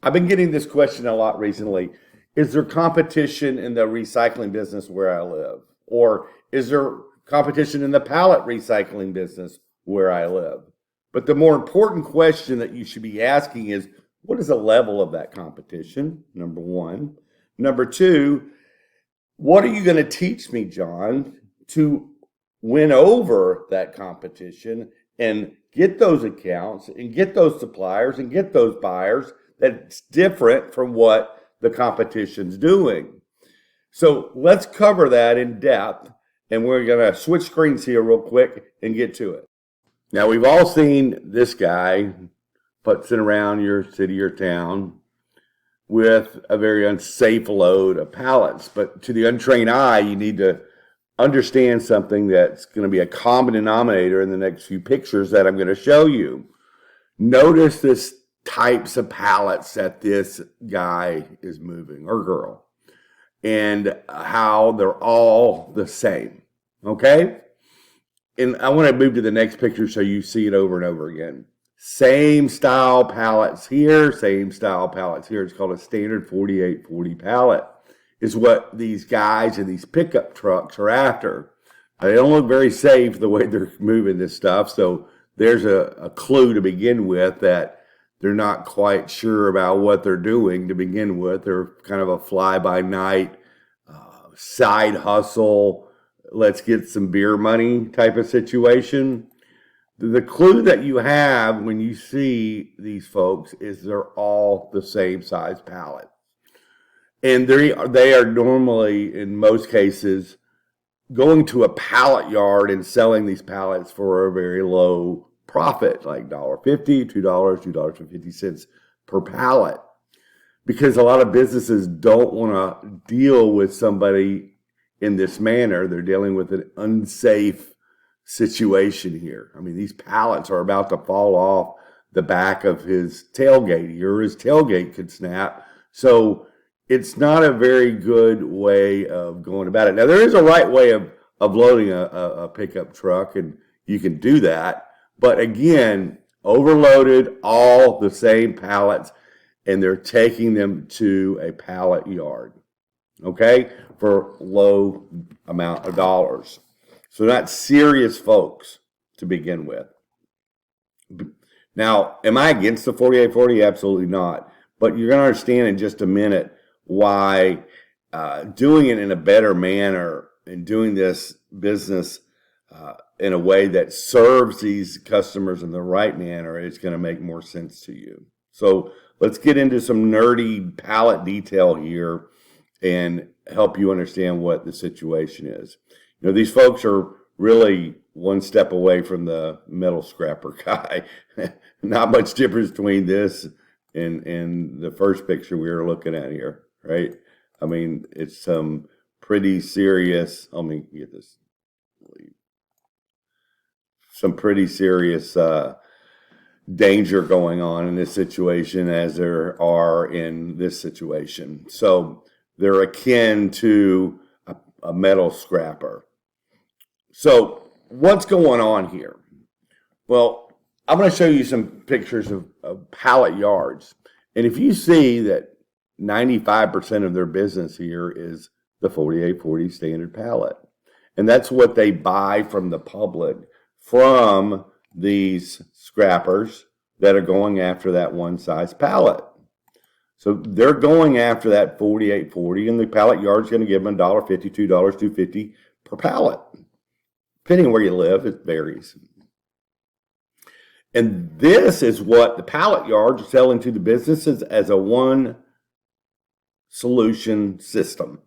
I've been getting this question a lot recently. Is there competition in the recycling business where I live? Or is there competition in the pallet recycling business where I live? But the more important question that you should be asking is, what is the level of that competition? Number one. Number two, what are you going to teach me, John, to win over that competition and get those accounts and get those suppliers and get those buyers that's different from what the competition's doing? So let's cover that in depth, and we're going to switch screens here real quick and get to it. Now, we've all seen this guy putzing around your city or town with a very unsafe load of pallets. But to the untrained eye, you need to understand something that's going to be a common denominator in the next few pictures that I'm going to show you. Notice this types of pallets that this guy is moving, or girl, and how they're all the same, okay? And I want to move to the next picture so you see it over and over again. Same style pallets here, same style pallets here. It's called a standard 4840 pallet. Is what these guys in these pickup trucks are after. They don't look very safe the way they're moving this stuff, so there's a clue to begin with that they're not quite sure about what they're doing to begin with. They're kind of a fly-by-night, side hustle, let's get some beer money type of situation. The clue that you have when you see these folks is they're all the same size pallet. And they are normally, in most cases, going to a pallet yard and selling these pallets for a very low profit, like $1.50, $2, $2.50 per pallet. Because a lot of businesses don't want to deal with somebody in this manner. They're dealing with an unsafe situation here. I mean, these pallets are about to fall off the back of his tailgate here. His tailgate could snap. So it's not a very good way of going about it. Now, there is a right way of loading a pickup truck, and you can do that. But again, overloaded, all the same pallets, and they're taking them to a pallet yard, okay, for low amount of dollars. So not serious folks to begin with. Now, am I against the 4840? Absolutely not. But you're going to understand in just a minute why doing it in a better manner and doing this business in a way that serves these customers in the right manner is going to make more sense to you. So let's get into some nerdy pallet detail here and help you understand what the situation is. You know, these folks are really one step away from the metal scrapper guy. Not much difference between this and the first picture we were looking at here, right? I mean, it's some pretty serious, let me get this, some pretty serious danger going on in this situation as there are in this situation. So they're akin to a metal scrapper. So what's going on here? Well, I'm going to show you some pictures of pallet yards. And if you see that 95% of their business here is the 4840 standard pallet. And that's what they buy from the public, from these scrappers that are going after that one size pallet. So they're going after that 4840, and the pallet yard's going to give them $1.50, $2, $2.50 per pallet. Depending on where you live, it varies. And this is what the pallet yards are selling to the businesses as a one solution system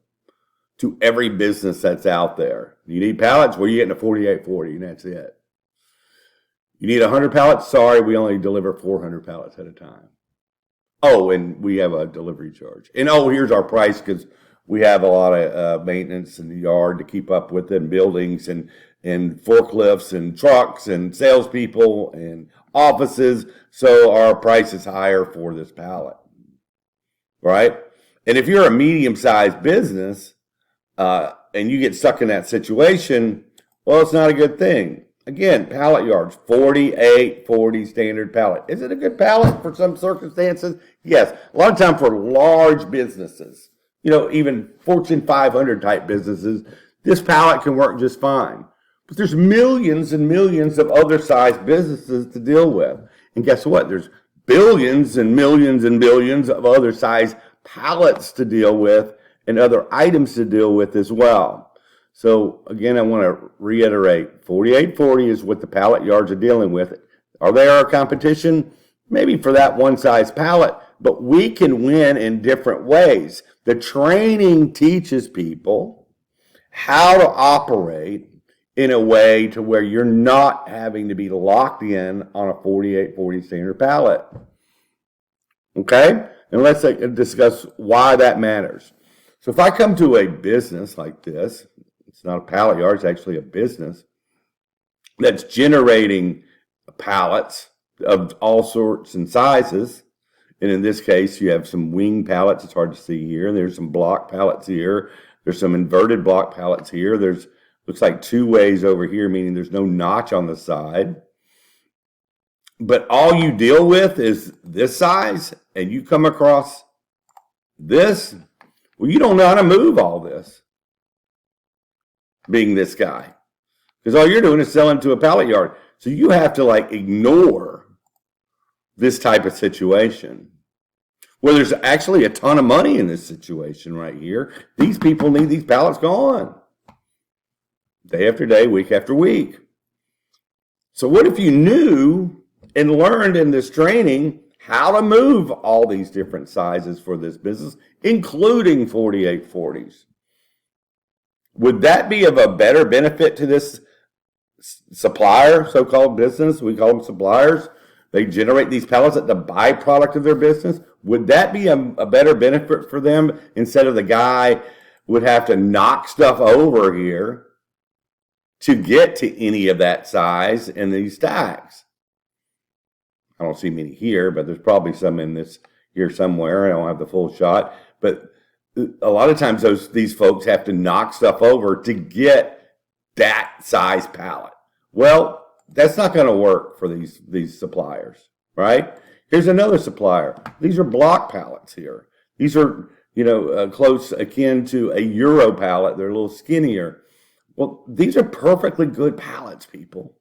to every business that's out there. You need pallets? Well, you're getting a 4840, and that's it. You need 100 pallets? Sorry, we only deliver 400 pallets at a time. Oh, and we have a delivery charge. And oh, here's our price, because we have a lot of maintenance in the yard to keep up with, and buildings and forklifts and trucks and salespeople and offices. So our price is higher for this pallet, right? And if you're a medium-sized business and you get stuck in that situation, well, it's not a good thing. Again, pallet yards, 4840 standard pallet. Is it a good pallet for some circumstances? Yes. A lot of time for large businesses, even Fortune 500 type businesses, this pallet can work just fine. But there's millions and millions of other size businesses to deal with. And guess what? There's billions and millions and billions of other size pallets to deal with and other items to deal with as well. So again, I want to reiterate, 4840 is what the pallet yards are dealing with. Are they our competition? Maybe for that one size pallet, but we can win in different ways. The training teaches people how to operate in a way to where you're not having to be locked in on a 4840 standard pallet. Okay? And let's discuss why that matters. So if I come to a business like this, it's not a pallet yard, it's actually a business that's generating pallets of all sorts and sizes. And in this case, you have some wing pallets. It's hard to see here. There's some block pallets here. There's some inverted block pallets here. There's looks like two ways over here, meaning there's no notch on the side. But all you deal with is this size, and you come across this. Well, you don't know how to move all this, being this guy. Because all you're doing is selling to a pallet yard. So you have to ignore this type of situation. Well, there's actually a ton of money in this situation right here. These people need these pallets gone. Day after day, week after week. So what if you knew and learned in this training how to move all these different sizes for this business, including 4840s? Would that be of a better benefit to this supplier, so-called business? We call them suppliers. They generate these pallets at the byproduct of their business. Would that be a better benefit for them instead of the guy would have to knock stuff over here to get to any of that size in these stacks? I don't see many here, but there's probably some in this here somewhere. I don't have the full shot. But a lot of times these folks have to knock stuff over to get that size pallet. Well, that's not going to work for these suppliers, right? Here's another supplier. These are block pallets here. These are, close akin to a Euro pallet. They're a little skinnier. Well, these are perfectly good pallets, people.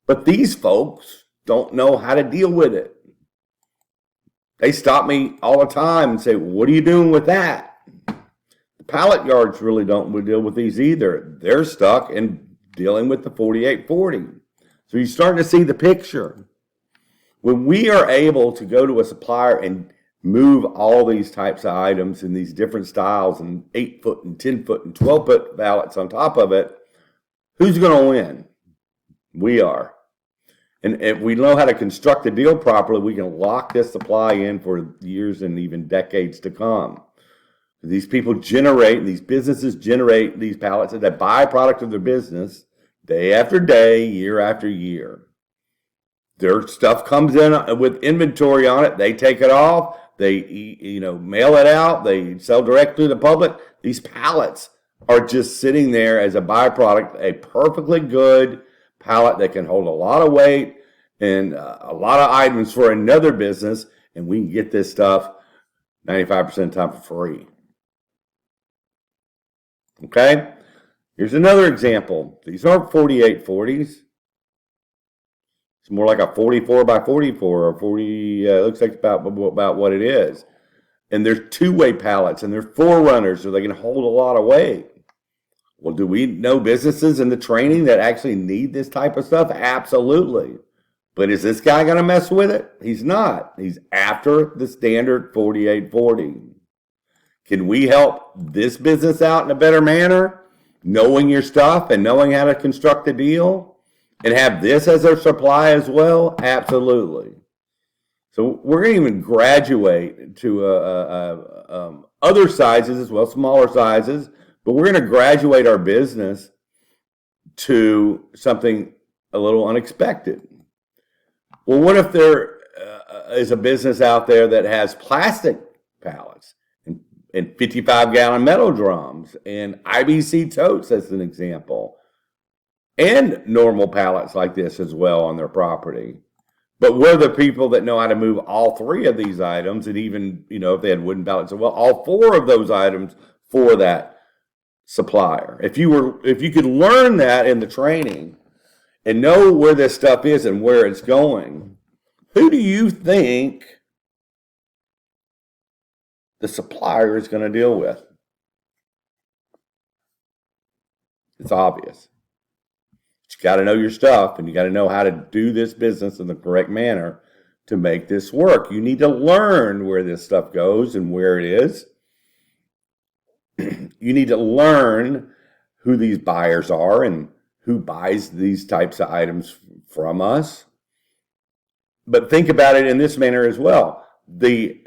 But these folks don't know how to deal with it. They stop me all the time and say, what are you doing with that? The pallet yards really don't deal with these either. They're stuck in dealing with the 4840. So you're starting to see the picture. When we are able to go to a supplier and move all these types of items in these different styles and 8-foot and 10-foot and 12-foot pallets on top of it, who's going to win? We are. And if we know how to construct the deal properly, we can lock this supply in for years and even decades to come. These people these businesses generate these pallets as a byproduct of their business day after day, year after year. Their stuff comes in with inventory on it. They take it off. They, mail it out. They sell directly to the public. These pallets are just sitting there as a byproduct, a perfectly good pallet that can hold a lot of weight and a lot of items for another business, and we can get this stuff 95% of the time for free. Okay? Here's another example. These aren't 4840s. It's more like a 44 by 44 or 40, looks like about what it is. And there's two-way pallets, and they're forerunners, so they can hold a lot of weight. Well, do we know businesses in the training that actually need this type of stuff? Absolutely. But is this guy going to mess with it? He's not. He's after the standard 4840. Can we help this business out in a better manner? Knowing your stuff and knowing how to construct a deal? And have this as our supply as well? Absolutely. So we're going to even graduate to other sizes as well, smaller sizes. But we're going to graduate our business to something a little unexpected. Well, what if there is a business out there that has plastic pallets and 55-gallon metal drums and IBC totes, as an example? and normal pallets like this as well on their property. But we're the people that know how to move all three of these items, and even, if they had wooden pallets as well, all four of those items for that supplier. If you could learn that in the training and know where this stuff is and where it's going, who do you think the supplier is going to deal with? It's obvious. You got to know your stuff, and you got to know how to do this business in the correct manner to make this work. You need to learn where this stuff goes and where it is. You need to learn who these buyers are and who buys these types of items from us. But think about it in this manner as well. The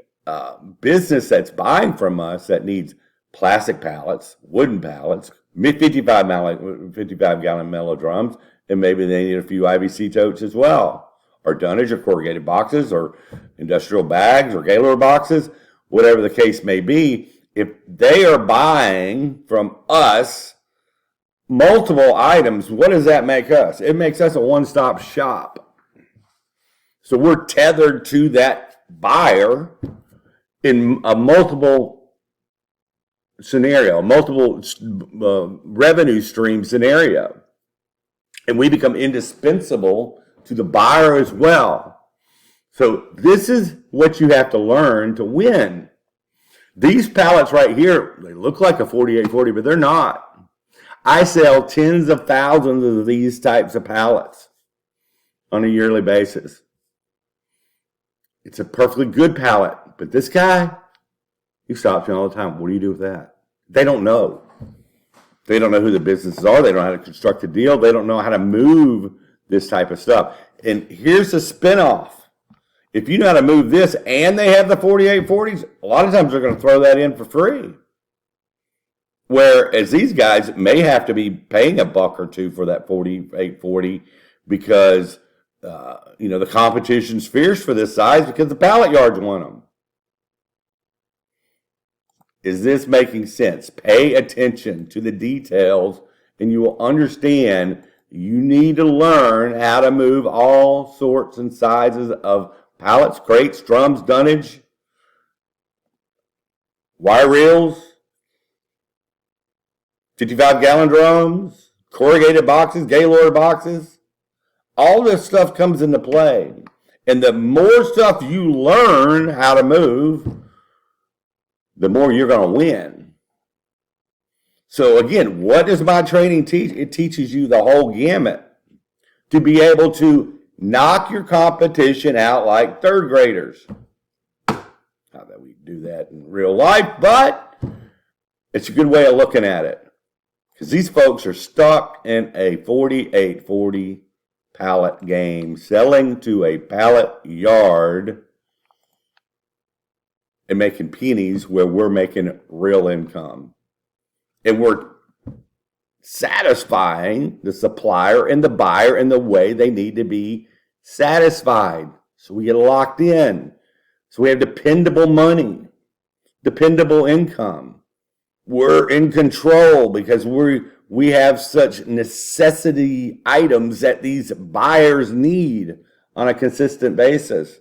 business that's buying from us that needs plastic pallets, wooden pallets, 55-gallon mellow drums, and maybe they need a few IBC totes as well, or dunnage or corrugated boxes or industrial bags or Gaylord boxes, whatever the case may be. If they are buying from us multiple items, what does that make us? It makes us a one-stop shop. So we're tethered to that buyer in a multiple scenario, multiple revenue stream scenario. And we become indispensable to the buyer as well. So this is what you have to learn to win. These pallets right here, they look like a 4840, but they're not. I sell tens of thousands of these types of pallets on a yearly basis. It's a perfectly good pallet, but this guy, he stops me all the time. What do you do with that? They don't know. They don't know who the businesses are. They don't know how to construct a deal. They don't know how to move this type of stuff. And here's the spinoff. If you know how to move this and they have the 4840s, a lot of times they're going to throw that in for free. Whereas these guys may have to be paying $1 or $2 for that 4840 because, the competition's fierce for this size because the pallet yards want them. Is this making sense? Pay attention to the details and you will understand you need to learn how to move all sorts and sizes of pallets, crates, drums, dunnage, wire reels, 55-gallon drums, corrugated boxes, Gaylord boxes. All this stuff comes into play. And the more stuff you learn how to move, the more you're going to win. So again, what does my training teach? It teaches you the whole gamut to be able to knock your competition out like third graders. Not that we do that in real life, but it's a good way of looking at it. Because these folks are stuck in a 4840 pallet game, selling to a pallet yard and making pennies where we're making real income. And we're satisfying the supplier and the buyer in the way they need to be satisfied. So we get locked in. So we have dependable money, dependable income. We're in control because we have such necessity items that these buyers need on a consistent basis.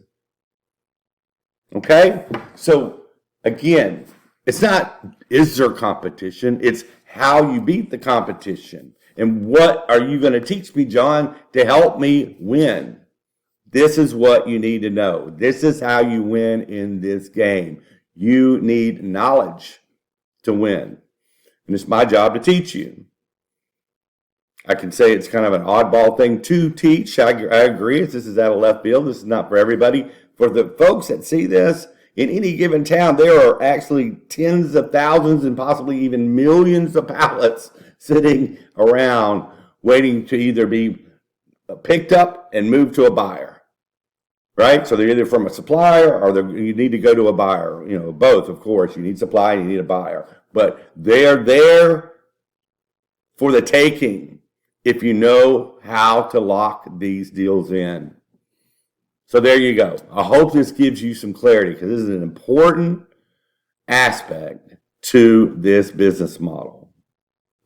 Okay? So again, it's not is there competition, it's how you beat the competition. And what are you going to teach me, John, to help me win? This is what you need to know. This is how you win in this game. You need knowledge to win. And it's my job to teach you. I can say it's kind of an oddball thing to teach. I agree. This is out of left field. This is not for everybody. For the folks that see this, in any given town, there are actually tens of thousands and possibly even millions of pallets sitting around waiting to either be picked up and moved to a buyer, right? So they're either from a supplier or you need to go to a buyer. Both, of course. You need supply and you need a buyer. But they're there for the taking if you know how to lock these deals in. So there you go. I hope this gives you some clarity because this is an important aspect to this business model.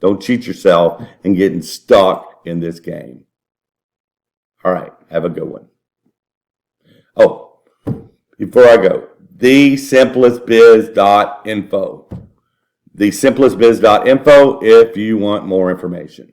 Don't cheat yourself and getting stuck in this game. All right, have a good one. Oh, before I go, thesimplestbiz.info. Thesimplestbiz.info if you want more information.